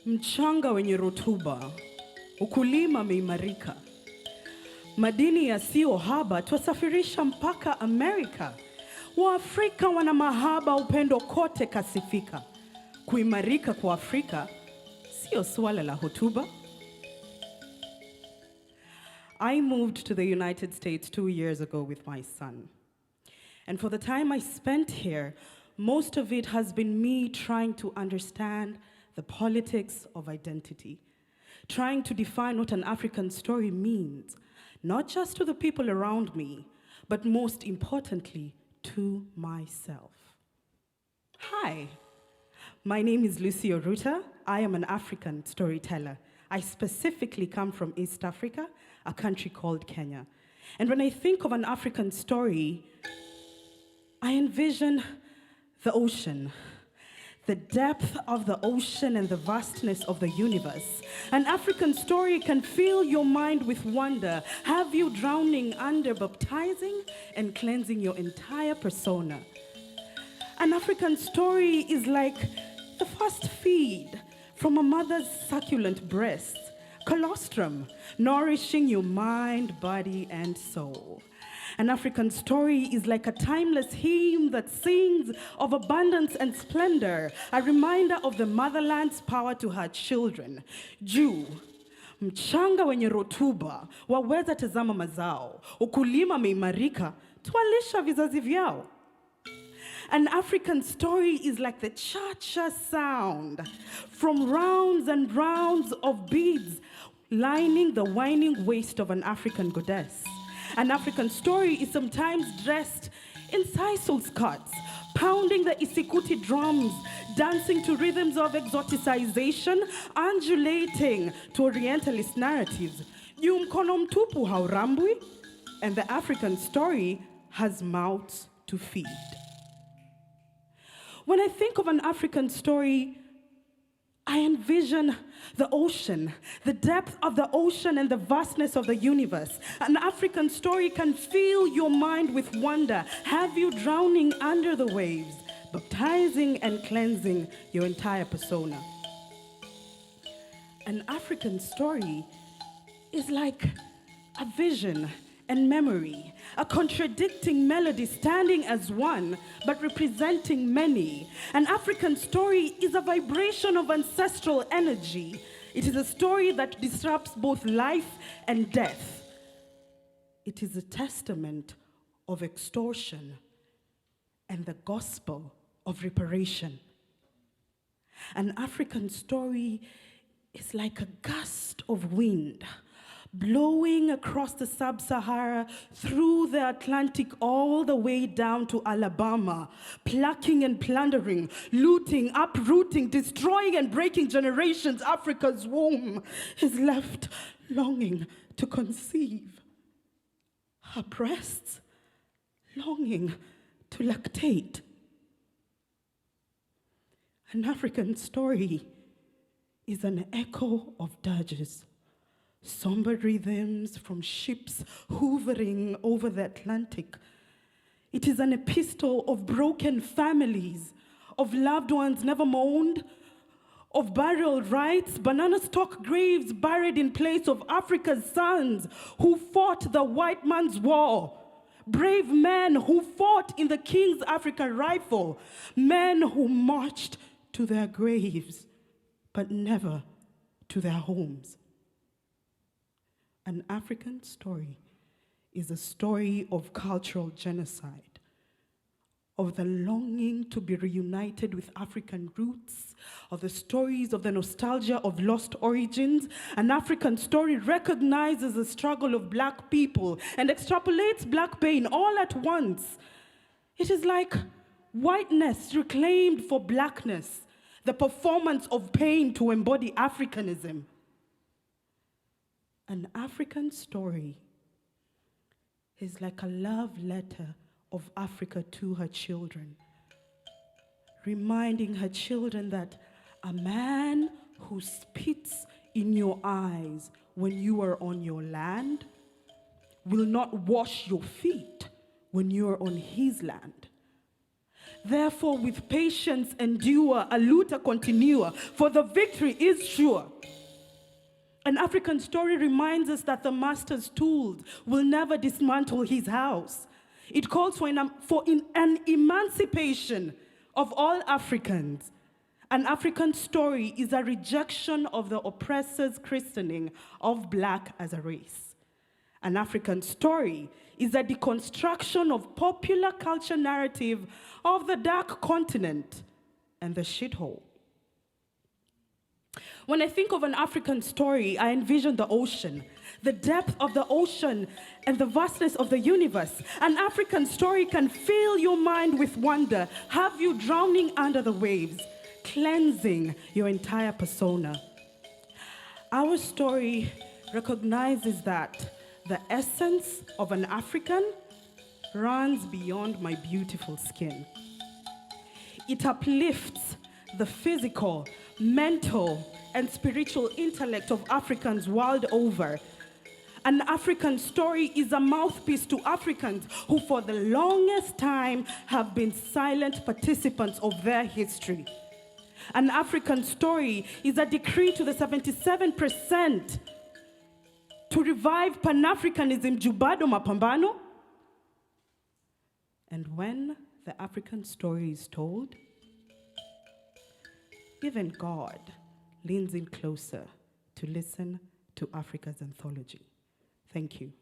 Mchanga wenye rutuba, ukulima umeimarika. Madini yasiyo haba twasafirisha mpaka Amerika. Waafrika wana mahaba, upendo kote kasifika. Kuimarika kwa Afrika sio swala la hotuba. I moved to the United States 2 years ago with my son. And for the time I spent here, most of it has been me trying to understand the politics of identity, trying to define what an African story means, not just to the people around me, but most importantly, to myself. Hi, my name is Lucy Oruta. I am an African storyteller. I specifically come from East Africa, a country called Kenya. And when I think of an African story, I envision the ocean, the depth of the ocean and the vastness of the universe. An African story can fill your mind with wonder, have you drowning under, baptizing and cleansing your entire persona. An African story is like the first feed from a mother's succulent breast, colostrum, nourishing your mind, body, and soul. An African story is like a timeless hymn that sings of abundance and splendor, a reminder of the motherland's power to her children. Juu, mchanga wenye rotuba, waweza tazama mazao, ukulima umeimarika, twalisha vizazi vyao. An African story is like the cha-cha sound from rounds and rounds of beads lining the winding waist of an African goddess. An African story is sometimes dressed in sisal skirts, pounding the isikuti drums, dancing to rhythms of exoticization, undulating to Orientalist narratives. Mkono mtupu haurambwi, and the African story has mouths to feed. When I think of an African story, I envision the ocean, the depth of the ocean and the vastness of the universe. An African story can fill your mind with wonder, have you drowning under the waves, baptizing and cleansing your entire persona. An African story is like a vision and memory, a contradicting melody standing as one, but representing many. An African story is a vibration of ancestral energy. It is a story that disrupts both life and death. It is a testament of extortion and the gospel of reparation. An African story is like a gust of wind, blowing across the sub-Sahara, through the Atlantic, all the way down to Alabama, plucking and plundering, looting, uprooting, destroying and breaking generations. Africa's womb is left longing to conceive. Her breasts longing to lactate. An African story is an echo of dirges, somber rhythms from ships hovering over the Atlantic. It is an epistle of broken families, of loved ones never mourned, of burial rites, banana stalk graves buried in place of Africa's sons who fought the white man's war, brave men who fought in the King's African Rifle, men who marched to their graves, but never to their homes. An African story is a story of cultural genocide, of the longing to be reunited with African roots, of the stories of the nostalgia of lost origins. An African story recognizes the struggle of Black people and extrapolates Black pain all at once. It is like whiteness reclaimed for Blackness, the performance of pain to embody Africanism. An African story is like a love letter of Africa to her children, reminding her children that a man who spits in your eyes when you are on your land will not wash your feet when you are on his land. Therefore, with patience endure, a luta continua, for the victory is sure. An African story reminds us that the master's tools will never dismantle his house. It calls for an emancipation of all Africans. An African story is a rejection of the oppressor's christening of black as a race. An African story is a deconstruction of popular culture narrative of the dark continent and the shithole. When I think of an African story, I envision the ocean, the depth of the ocean and the vastness of the universe. An African story can fill your mind with wonder, have you drowning under the waves, cleansing your entire persona. Our story recognizes that the essence of an African runs beyond my beautiful skin. It uplifts the physical, mental, and spiritual intellect of Africans world over. An African story is a mouthpiece to Africans who for the longest time have been silent participants of their history. An African story is a decree to the 77% to revive Pan-Africanism jubado mapambano. And when the African story is told, even God leans in closer to listen to Africa's anthology. Thank you.